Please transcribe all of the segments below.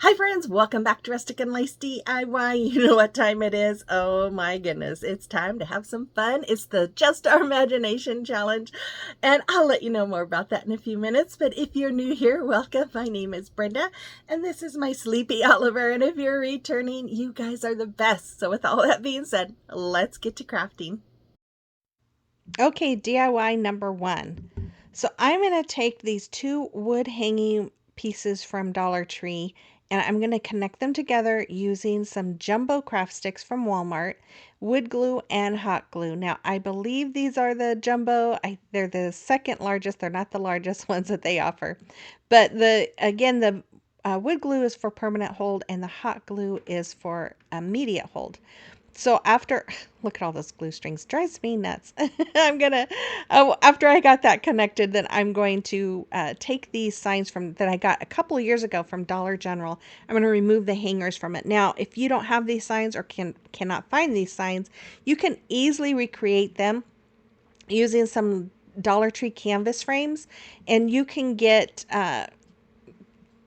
Hi friends, welcome back to Rustic and Lace DIY. You know what time it is? Oh my goodness, it's time to have some fun. It's the Just Our Imagination Challenge, and I'll let you know more about that in a few minutes. But if you're new here, welcome. My name is Brenda, and this is my sleepy Oliver. And if you're returning, you guys are the best. So with all that being said, let's get to crafting. Okay, DIY number one. So I'm going to take these two wood hanging pieces from Dollar Tree and I'm going to connect them together using some jumbo craft sticks from Walmart, wood glue, and hot glue. Now, I believe these are the jumbo. They're the second largest. They're not the largest ones that they offer. But the wood glue is for permanent hold and the hot glue is for immediate hold. So after look at all those glue strings, drives me nuts. I'm gonna after I got that connected, then I'm going to take these signs from that I got a couple of years ago from Dollar General. I'm gonna remove the hangers from it. Now, if you don't have these signs or cannot find these signs, you can easily recreate them using some Dollar Tree canvas frames, and you can get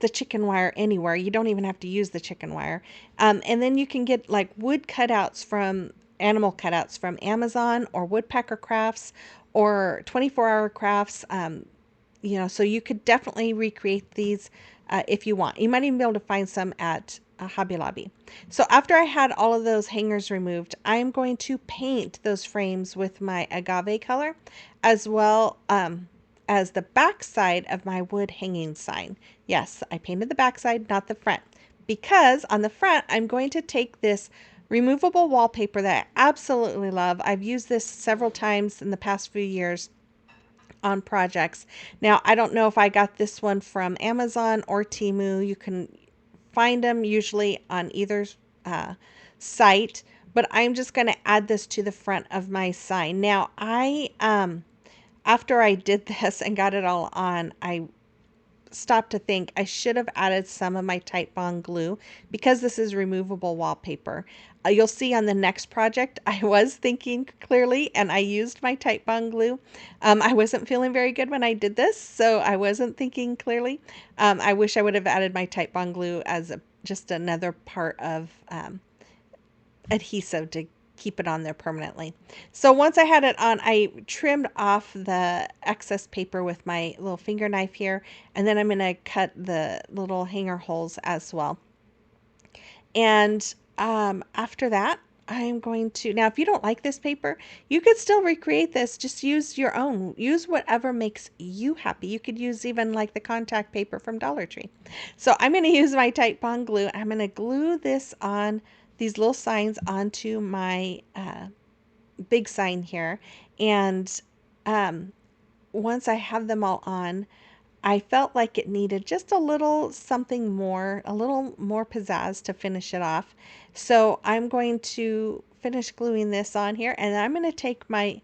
the chicken wire anywhere. You don't even have to use the chicken wire. And then you can get like wood cutouts from animal cutouts from Amazon or Woodpecker Crafts or 24-hour crafts. So you could definitely recreate these if you want. You might even be able to find some at Hobby Lobby. So after I had all of those hangers removed, I'm going to paint those frames with my agave color as well as the back side of my wood hanging sign. Yes, I painted the back side, not the front, because on the front, I'm going to take this removable wallpaper that I absolutely love. I've used this several times in the past few years on projects. Now, I don't know if I got this one from Amazon or Temu. You can find them usually on either uh, site, but I'm just going to add this to the front of my sign. Now, after I did this and got it all on, I stopped to think I should have added some of my Titebond glue because this is removable wallpaper. You'll see on the next project, I was thinking clearly and I used my Titebond glue. I wasn't feeling very good when I did this, so I wasn't thinking clearly. I wish I would have added my Titebond glue as just another part of adhesive to keep it on there permanently. So once I had it on, I trimmed off the excess paper with my little finger knife here, and then I'm going to cut the little hanger holes as well. And after that, I'm going to now, if you don't like this paper, you could still recreate this. Just use your own. Use whatever makes you happy. You could use even like the contact paper from Dollar Tree. So I'm going to use my Titebond glue. I'm going to glue this on these little signs onto my big sign here. And um, once I have them all on, I felt like it needed just a little something more, a little more pizzazz to finish it off. So I'm going to finish gluing this on here and I'm going to take my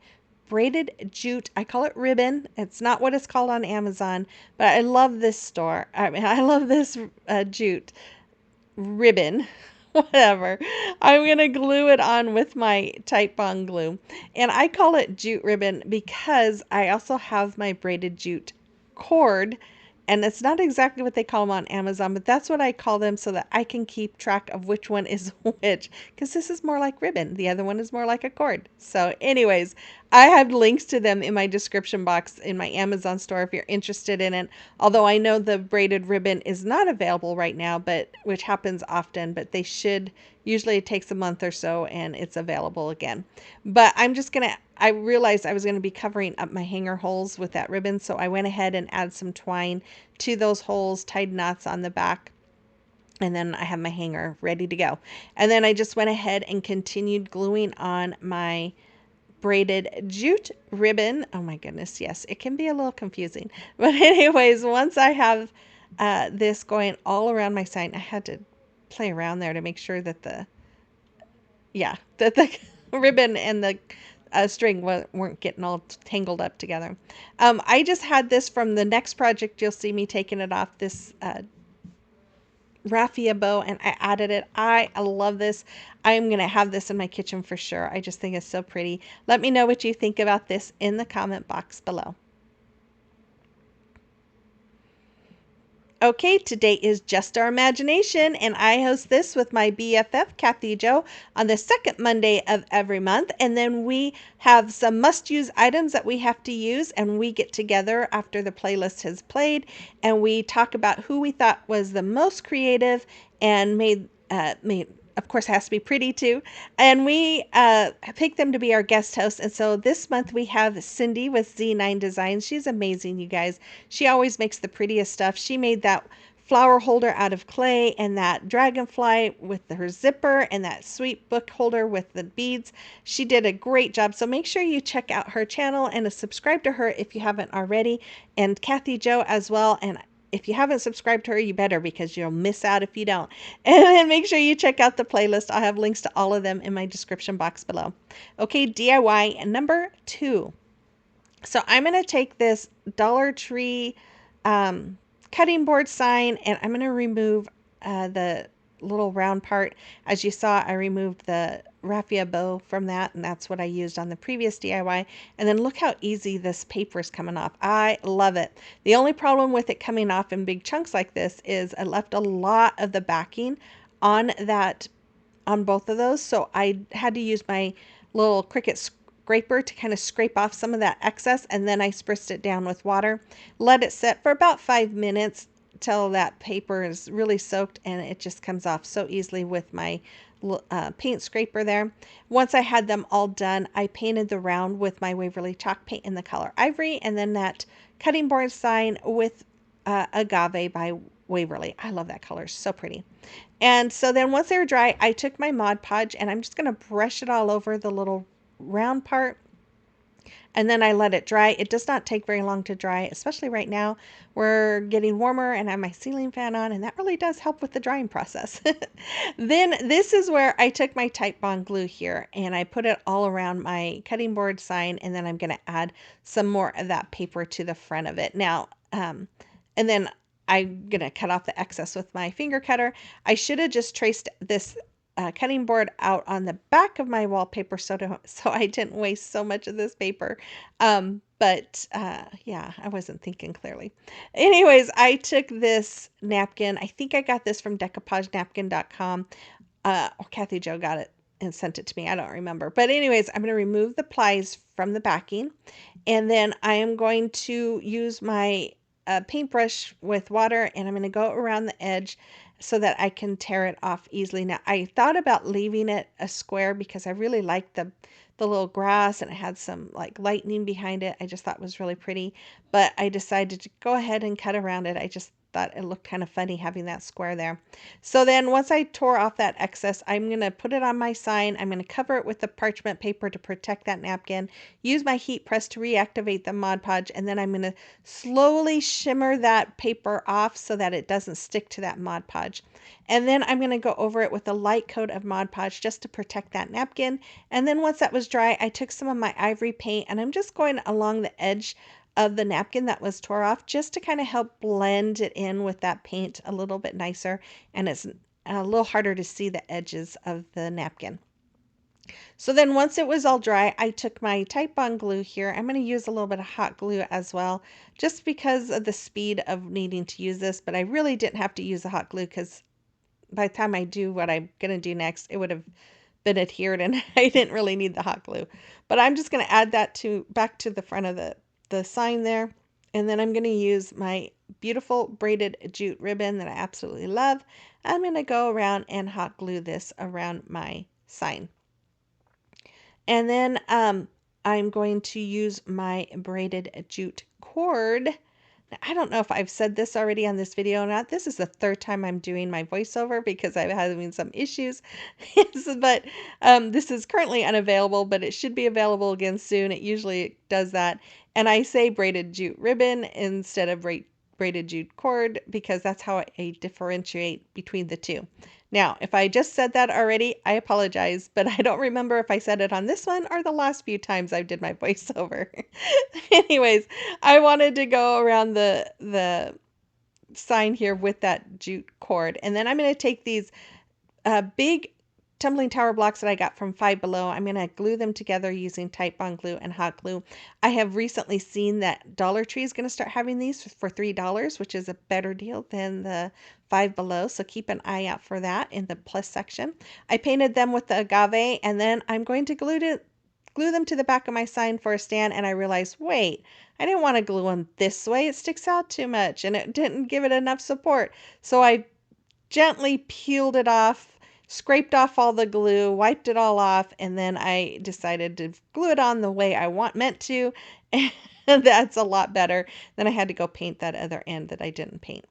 braided jute. I call it ribbon. It's not what it's called on Amazon, but I love this store. I mean, I love this jute ribbon, whatever. I'm going to glue it on with my Titebond glue. And I call it jute ribbon because I also have my braided jute cord. And it's not exactly what they call them on Amazon, but that's what I call them so that I can keep track of which one is which. Because this is more like ribbon, the other one is more like a cord. So, anyways, I have links to them in my description box in my Amazon store if you're interested in it. Although I know the braided ribbon is not available right now, but which happens often, but they should usually it takes a month or so and it's available again. But I realized I was gonna be covering up my hanger holes with that ribbon, so I went ahead and added some twine to those holes, tied knots on the back, and then I have my hanger ready to go. And then I just went ahead and continued gluing on my braided jute ribbon. Oh my goodness, yes, it can be a little confusing. But anyways, once I have this going all around my sign, I had to play around there to make sure that that the ribbon and the string weren't getting all tangled up together. I just had this from the next project. You'll see me taking it off this raffia bow and I added it. I love this. I'm going to have this in my kitchen for sure. I just think it's so pretty. Let me know what you think about this in the comment box below. Okay, today is Just Our Imagination, and I host this with my BFF, Kathy Jo, on the second Monday of every month. And then we have some must-use items that we have to use, and we get together after the playlist has played, and we talk about who we thought was the most creative and made of course, has to be pretty too. And we picked them to be our guest hosts. And so this month we have Cindy with Z9 Designs. She's amazing, you guys. She always makes the prettiest stuff. She made that flower holder out of clay and that dragonfly with her zipper and that sweet book holder with the beads. She did a great job. So make sure you check out her channel and subscribe to her if you haven't already. And Kathy Jo as well. And if you haven't subscribed to her, you better, because you'll miss out if you don't. And then make sure you check out the playlist. I'll have links to all of them in my description box below. Okay, DIY number 2. So I'm going to take this Dollar Tree cutting board sign, and I'm going to remove the little round part. As you saw, I removed the raffia bow from that, and that's what I used on the previous DIY. And then look how easy this paper is coming off. I love it. The only problem with it coming off in big chunks like this is I left a lot of the backing on that, on both of those, so I had to use my little Cricut scraper to kind of scrape off some of that excess, and then I spritzed it down with water, let it sit for about 5 minutes till that paper is really soaked, and it just comes off so easily with my paint scraper there. Once I had them all done, I painted the round with my Waverly chalk paint in the color Ivory, and then that cutting board sign with Agave by Waverly. I love that color, so pretty. And so then once they were dry, I took my Mod Podge and I'm just going to brush it all over the little round part. And then I let it dry. It does not take very long to dry, especially right now. We're getting warmer and I have my ceiling fan on, and that really does help with the drying process. Then this is where I took my Type Bond glue here and I put it all around my cutting board sign, and then I'm going to add some more of that paper to the front of it. Now, and then I'm going to cut off the excess with my finger cutter. I should have just traced this cutting board out on the back of my wallpaper so I didn't waste so much of this paper. Yeah, I wasn't thinking clearly. Anyways, I took this napkin. I think I got this from decoupagenapkin.com. Or Kathy Jo got it and sent it to me. I don't remember. But anyways, I'm going to remove the plies from the backing, and then I am going to use my paintbrush with water, and I'm going to go around the edge so that I can tear it off easily. Now, I thought about leaving it a square because I really liked the little grass, and it had some like lightning behind it. I just thought it was really pretty, but I decided to go ahead and cut around it. I just thought it looked kind of funny having that square there. So then once I tore off that excess, I'm going to put it on my sign. I'm going to cover it with the parchment paper to protect that napkin, use my heat press to reactivate the Mod Podge, and then I'm going to slowly shimmer that paper off so that it doesn't stick to that Mod Podge. And then I'm going to go over it with a light coat of Mod Podge just to protect that napkin. And then once that was dry, I took some of my ivory paint and I'm just going along the edge of the napkin that was tore off just to kind of help blend it in with that paint a little bit nicer, and it's a little harder to see the edges of the napkin. So then once it was all dry, I took my Type Bond glue here. I'm going to use a little bit of hot glue as well, just because of the speed of needing to use this, but I really didn't have to use the hot glue because by the time I do what I'm going to do next, it would have been adhered and I didn't really need the hot glue. But I'm just going to add that back to the front of the sign there. And then I'm going to use my beautiful braided jute ribbon that I absolutely love. I'm going to go around and hot glue this around my sign. And then I'm going to use my braided jute cord. I don't know if I've said this already on this video or not. This is the third time I'm doing my voiceover because I'm having some issues. But this is currently unavailable, but it should be available again soon. It usually does that. And I say braided jute ribbon instead of braided jute cord because that's how I differentiate between the two. Now, if I just said that already, I apologize, but I don't remember if I said it on this one or the last few times I did my voiceover. Anyways, I wanted to go around the sign here with that jute cord, and then I'm going to take these big tumbling tower blocks that I got from Five Below. I'm going to glue them together using Titebond glue and hot glue. I have recently seen that Dollar Tree is going to start having these for $3, which is a better deal than the Five Below. So keep an eye out for that in the plus section. I painted them with the agave, and then I'm going to glue them to the back of my sign for a stand, and I realized, wait, I didn't want to glue them this way. It sticks out too much, and it didn't give it enough support. So I gently peeled it off, scraped off all the glue, wiped it all off, and then I decided to glue it on the way I meant to, and that's a lot better. Then I had to go paint that other end that I didn't paint.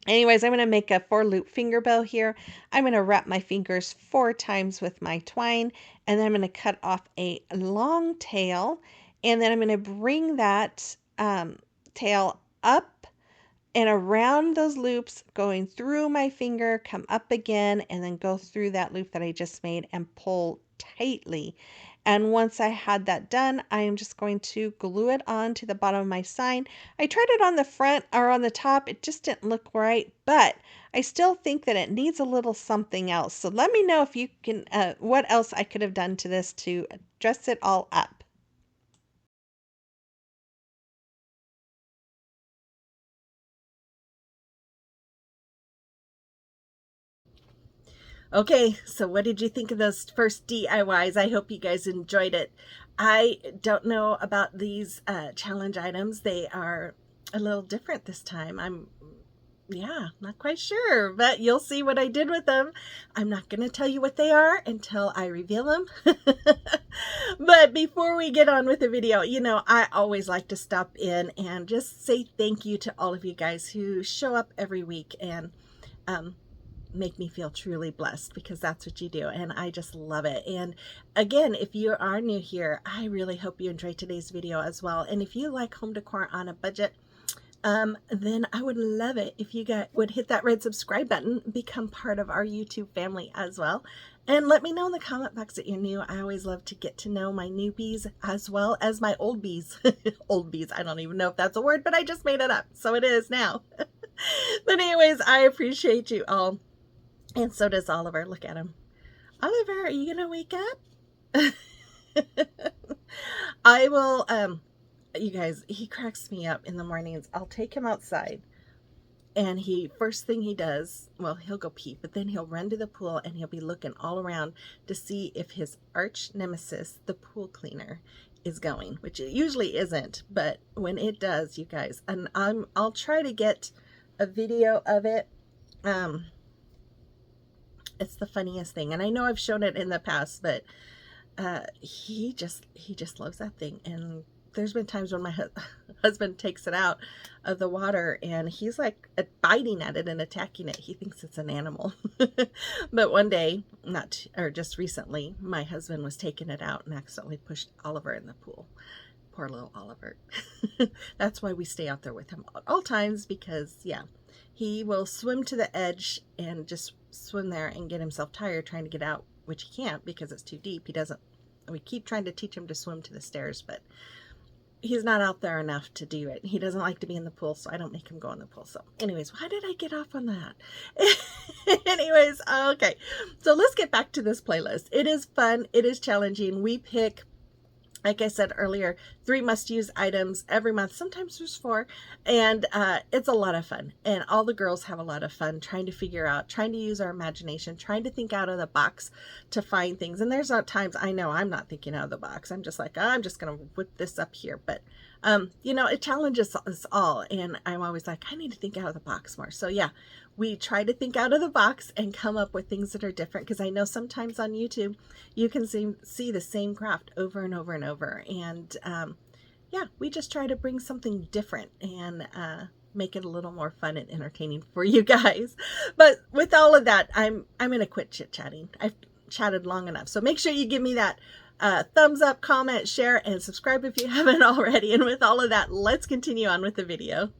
Anyways, I'm going to make a 4-loop finger bow here. I'm going to wrap my fingers 4 times with my twine, and then I'm going to cut off a long tail, and then I'm going to bring that tail up and around those loops, going through my finger, come up again, and then go through that loop that I just made and pull tightly. And once I had that done, I am just going to glue it on to the bottom of my sign. I tried it on the front or on the top. It just didn't look right, but I still think that it needs a little something else. So let me know if you can, what else I could have done to this to dress it all up. Okay, so what did you think of those first DIYs? I hope you guys enjoyed it. I don't know about these challenge items. They are a little different this time. Yeah, not quite sure, but you'll see what I did with them. I'm not going to tell you what they are until I reveal them. But before we get on with the video, I always like to stop in and just say thank you to all of you guys who show up every week and make me feel truly blessed, because that's what you do, and I just love it. And again, if you are new here, I really hope you enjoyed today's video as well. And if you like home decor on a budget, then I would love it if you would hit that red subscribe button, become part of our YouTube family as well, and let me know in the comment box that you're new. I always love to get to know my newbies as well as my old bees. Old bees, I don't even know if that's a word, but I just made it up, so it is now. But anyways, I appreciate you all. And so does Oliver. Look at him. Oliver, are you gonna wake up? I will, you guys, he cracks me up in the mornings. I'll take him outside, and first thing he does, well, he'll go pee, but then he'll run to the pool and he'll be looking all around to see if his arch nemesis, the pool cleaner, is going, which it usually isn't, but when it does, you guys, and I'll try to get a video of it. It's the funniest thing, and I know I've shown it in the past, but he just loves that thing. And there's been times when my husband takes it out of the water and he's like biting at it and attacking it. He thinks it's an animal. But one day, just recently, my husband was taking it out and accidentally pushed Oliver in the pool. Poor little Oliver. That's why we stay out there with him at all times, because yeah, he will swim to the edge and just swim there and get himself tired trying to get out, which he can't because it's too deep. We keep trying to teach him to swim to the stairs, but he's not out there enough to do it. He doesn't like to be in the pool, so I don't make him go in the pool. So anyways, why did I get off on that? Anyways, okay, so let's get back to this playlist. It is fun. It is challenging. We pick, like I said earlier, 3 must-use items every month. Sometimes there's 4, and it's a lot of fun. And all the girls have a lot of fun trying to figure out, trying to use our imagination, trying to think out of the box to find things. And there's not times I know I'm not thinking out of the box. I'm just like, I'm just going to whip this up here. But, it challenges us all. And I'm always like, I need to think out of the box more. So yeah, we try to think out of the box and come up with things that are different, because I know sometimes on YouTube you can see the same craft over and over and over, and yeah, we just try to bring something different and make it a little more fun and entertaining for you guys. But with all of that, I'm gonna quit chit-chatting. I've chatted long enough, so make sure you give me that thumbs up, comment, share, and subscribe if you haven't already. And with all of that, let's continue on with the video.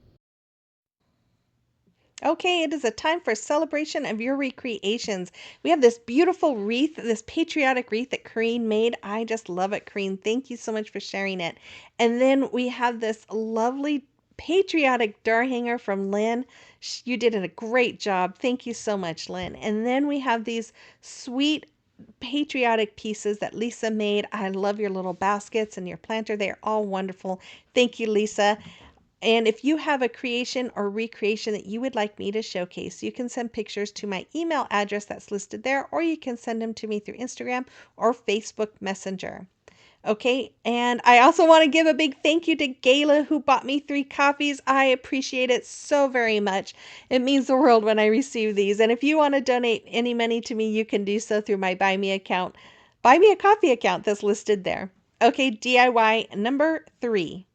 Okay, it is a time for a celebration of your recreations. We have this beautiful wreath, this patriotic wreath that Corrine made. I just love it, Corrine. Thank you so much for sharing it. And then we have this lovely patriotic door hanger from Lynn. You did a great job. Thank you so much, Lynn. And then we have these sweet patriotic pieces that Lisa made. I love your little baskets and your planter. They are all wonderful. Thank you, Lisa. And if you have a creation or recreation that you would like me to showcase, you can send pictures to my email address that's listed there, or you can send them to me through Instagram or Facebook Messenger. Okay, and I also want to give a big thank you to Gayla who bought me 3 copies. I appreciate it so very much. It means the world when I receive these. And if you want to donate any money to me, you can do so through my Buy Me account, Buy Me a Coffee account that's listed there. Okay, DIY number 3.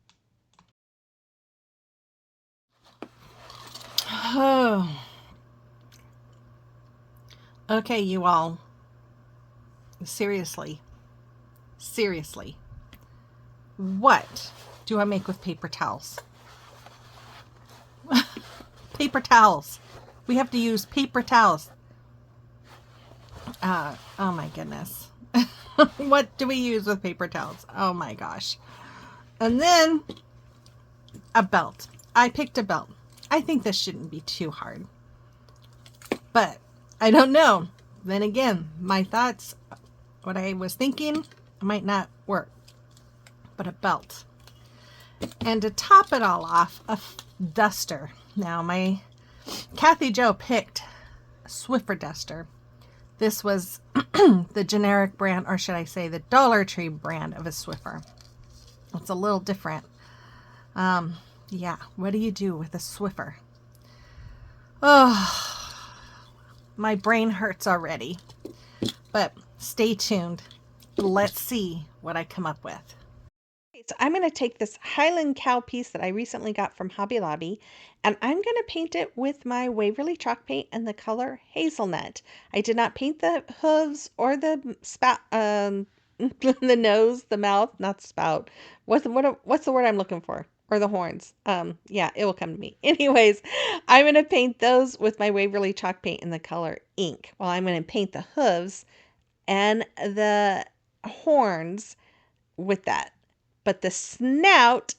Oh, okay, you all. Seriously. Seriously. What do I make with paper towels? Paper towels. We have to use paper towels. Oh my goodness. What do we use with paper towels? Oh my gosh. And then a belt. I picked a belt. I think this shouldn't be too hard. But I don't know. Then again, my thoughts, what I was thinking, might not work. But a belt. And to top it all off, a duster. Now, my Kathy Jo picked a Swiffer duster. This was the generic brand, or should I say the Dollar Tree brand of a Swiffer. It's a little different. Yeah, what do you do with a Swiffer? Oh, my brain hurts already. But stay tuned. Let's see what I come up with. So I'm going to take this Highland cow piece that I recently got from Hobby Lobby, and I'm going to paint it with my Waverly chalk paint in the color Hazelnut. I did not paint the hooves or the spout, the nose, the mouth, not the spout. What's the word I'm looking for? Or the horns. Yeah, it will come to me. Anyways, I'm going to paint those with my Waverly chalk paint in the color ink. Well, I'm going to paint the hooves and the horns with that. But the snout,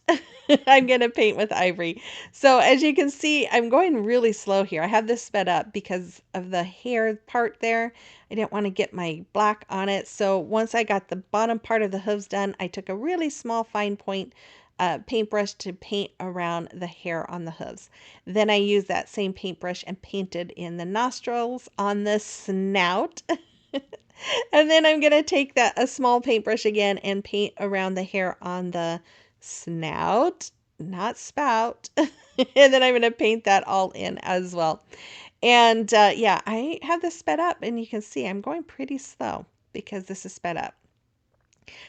I'm going to paint with ivory. So as you can see, I'm going really slow here. I have this sped up because of the hair part there. I didn't want to get my black on it. So once I got the bottom part of the hooves done, I took a really small fine point paintbrush to paint around the hair on the hooves. Then I used that same paintbrush and painted in the nostrils on the snout. And then I'm going to take a small paintbrush again and paint around the hair on the snout, not spout. And then I'm going to paint that all in as well. And yeah, I have this sped up and you can see I'm going pretty slow because this is sped up.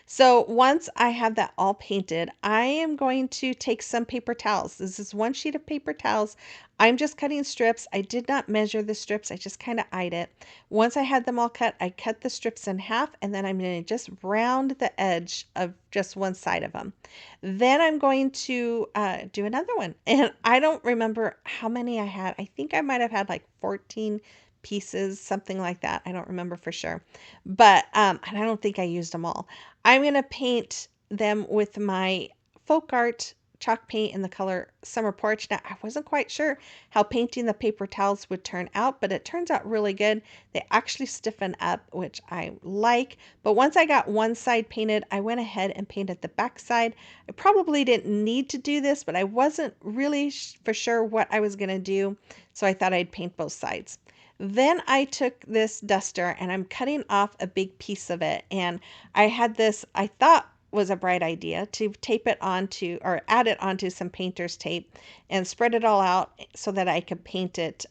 So once I have that all painted, I am going to take some paper towels. This is 1 sheet of paper towels. I'm just cutting strips. I did not measure the strips. I just kind of eyed it. Once I had them all cut, I cut the strips in half and then I'm going to just round the edge of just one side of them. Then I'm going to do another one. And I don't remember how many I had. I think I might have had like 14 pieces, something like that. I don't remember for sure. But and I don't think I used them all. I'm going to paint them with my folk art chalk paint in the color Summer Porch. Now, I wasn't quite sure how painting the paper towels would turn out, but it turns out really good. They actually stiffen up, which I like. But once I got one side painted, I went ahead and painted the back side. I probably didn't need to do this, but I wasn't really for sure what I was going to do, so I thought I'd paint both sides. Then I took this duster and I'm cutting off a big piece of it. And I had this, I thought was a bright idea to tape it onto or add it onto some painter's tape and spread it all out so that I could paint it.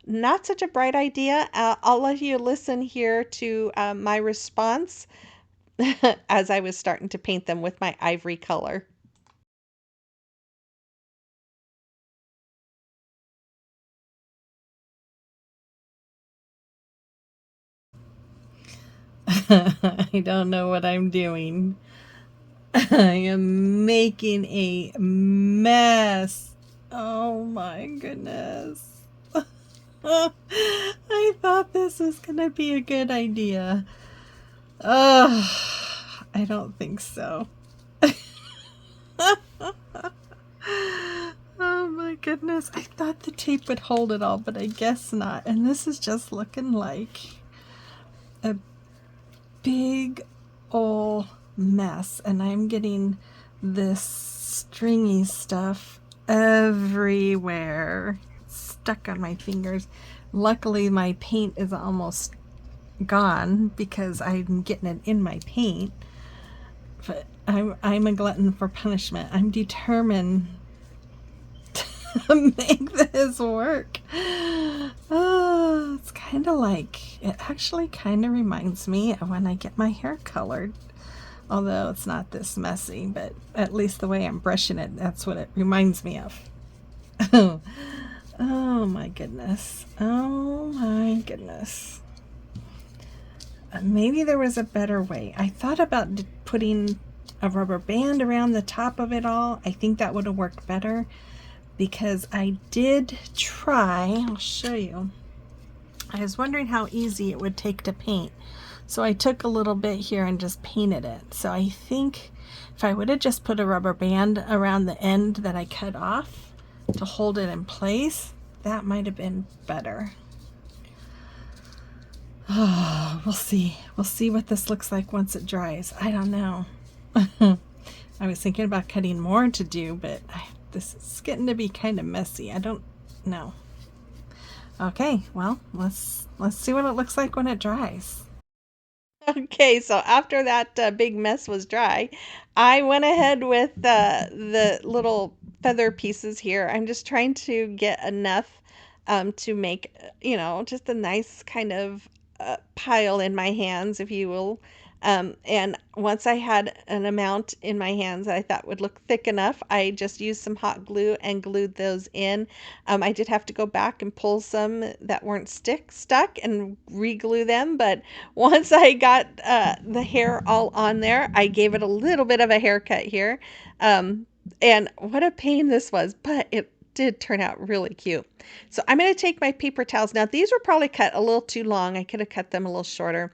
Not such a bright idea. I'll let you listen here to my response as I was starting to paint them with my ivory color. I don't know what I'm doing. I am making a mess. Oh my goodness. I thought this was going to be a good idea. I don't think so. Oh my goodness. I thought the tape would hold it all, but I guess not. And this is just looking like a big old mess, and I'm getting this stringy stuff everywhere, stuck on my fingers. Luckily, my paint is almost gone because I'm getting it in my paint. But I'm a glutton for punishment. I'm determined to make this work. Oh, it's kind of like, it actually kind of reminds me of when I get my hair colored. Although it's not this messy, but at least the way I'm brushing it, that's what it reminds me of. Oh my goodness. Oh my goodness. Maybe there was a better way. I thought about putting a rubber band around the top of it all. I think that would have worked better because I did try. I'll show you. I was wondering how easy it would take to paint. So I took a little bit here and just painted it. So I think if I would have just put a rubber band around the end that I cut off to hold it in place, that might have been better. Oh, we'll see. We'll see what this looks like once it dries. I don't know. I was thinking about cutting more to do, but this is getting to be kind of messy. I don't know. Okay, well, let's see what it looks like when it dries. Okay, so after that big mess was dry, I went ahead with the little feather pieces here. I'm just trying to get enough to make, just a nice kind of pile in my hands, if you will. And once I had an amount in my hands that I thought would look thick enough, I just used some hot glue and glued those in. I did have to go back and pull some that weren't stuck and re-glue them, but once I got the hair all on there, I gave it a little bit of a haircut here. Um, and what a pain this was, but it did turn out really cute. So I'm going to take my paper towels. Now, these were probably cut a little too long. I could have cut them a little shorter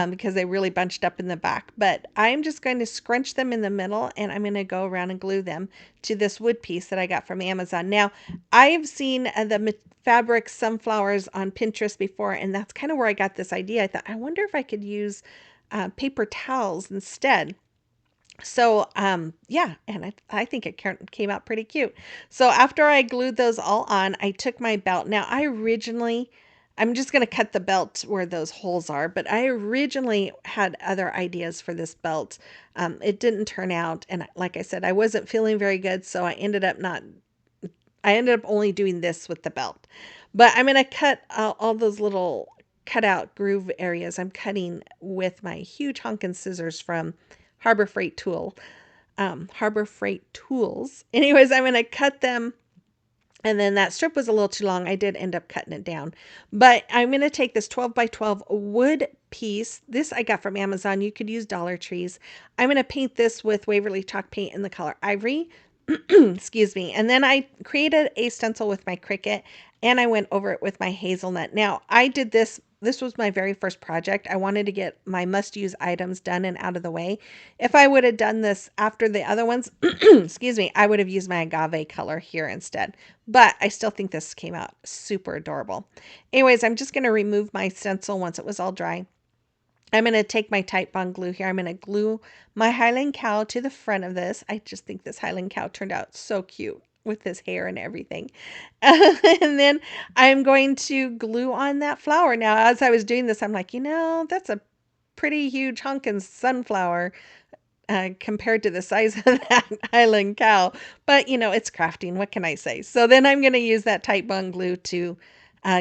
because they really bunched up in the back. But I'm just going to scrunch them in the middle, and I'm going to go around and glue them to this wood piece that I got from Amazon. Now, I've seen the fabric sunflowers on Pinterest before, and that's kind of where I got this idea. I thought, I wonder if I could use paper towels instead. So, yeah, and I think it came out pretty cute. So after I glued those all on, I took my belt. Now, I'm just going to cut the belt where those holes are, but I originally had other ideas for this belt. It didn't turn out, and like I said, I wasn't feeling very good, so I ended up only doing this with the belt. But I'm going to cut all those little cutout groove areas. I'm cutting with my huge honkin' scissors from Harbor Freight Tools. Anyways, I'm going to cut them. And then that strip was a little too long. I did end up cutting it down. But I'm going to take this 12 by 12 wood piece. This I got from Amazon. You could use Dollar Trees. I'm going to paint this with Waverly Chalk paint in the color Ivory. Excuse me. And then I created a stencil with my Cricut, and I went over it with my hazelnut. Now, I did this. This was my very first project. I wanted to get my must-use items done and out of the way. If I would have done this after the other ones, excuse me, I would have used my agave color here instead. But I still think this came out super adorable. Anyways, I'm just going to remove my stencil once it was all dry. I'm going to take my Titebond glue here. I'm going to glue my Highland cow to the front of this. I just think this Highland cow turned out so cute with his hair and everything. And then I'm going to glue on that flower. Now, as I was doing this, I'm like, that's a pretty huge honkin' sunflower compared to the size of that Highland cow. But, it's crafting. What can I say? So then I'm going to use that Titebond glue to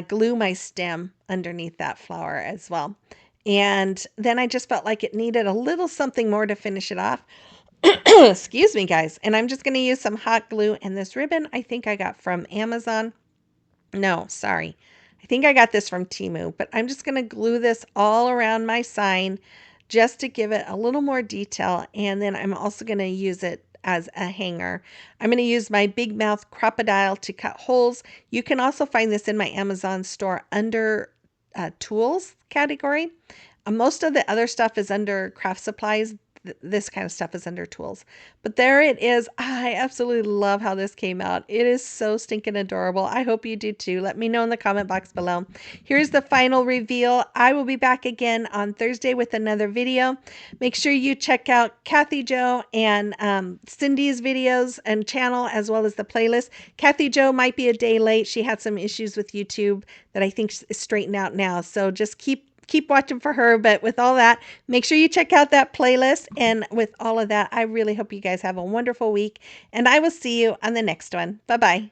glue my stem underneath that flower as well. And then I just felt like it needed a little something more to finish it off. Excuse me, guys. And I'm just going to use some hot glue. And this ribbon I think I got from Amazon. No, sorry. I think I got this from Temu. But I'm just going to glue this all around my sign just to give it a little more detail. And then I'm also going to use it as a hanger. I'm going to use my Big Mouth Crocodile to cut holes. You can also find this in my Amazon store under tools category. Most of the other stuff is under craft supplies. this kind of stuff is under tools. But there it is. I absolutely love how this came out. It is so stinking adorable. I hope you do too. Let me know in the comment box below. Here's the final reveal. I will be back again on Thursday with another video. Make sure you check out Kathy Jo and Cindy's videos and channel, as well as the playlist. Kathy Jo might be a day late. She had some issues with YouTube that I think is straightened out now. So just keep watching for her. But with all that, make sure you check out that playlist. And with all of that, I really hope you guys have a wonderful week. And I will see you on the next one. Bye-bye.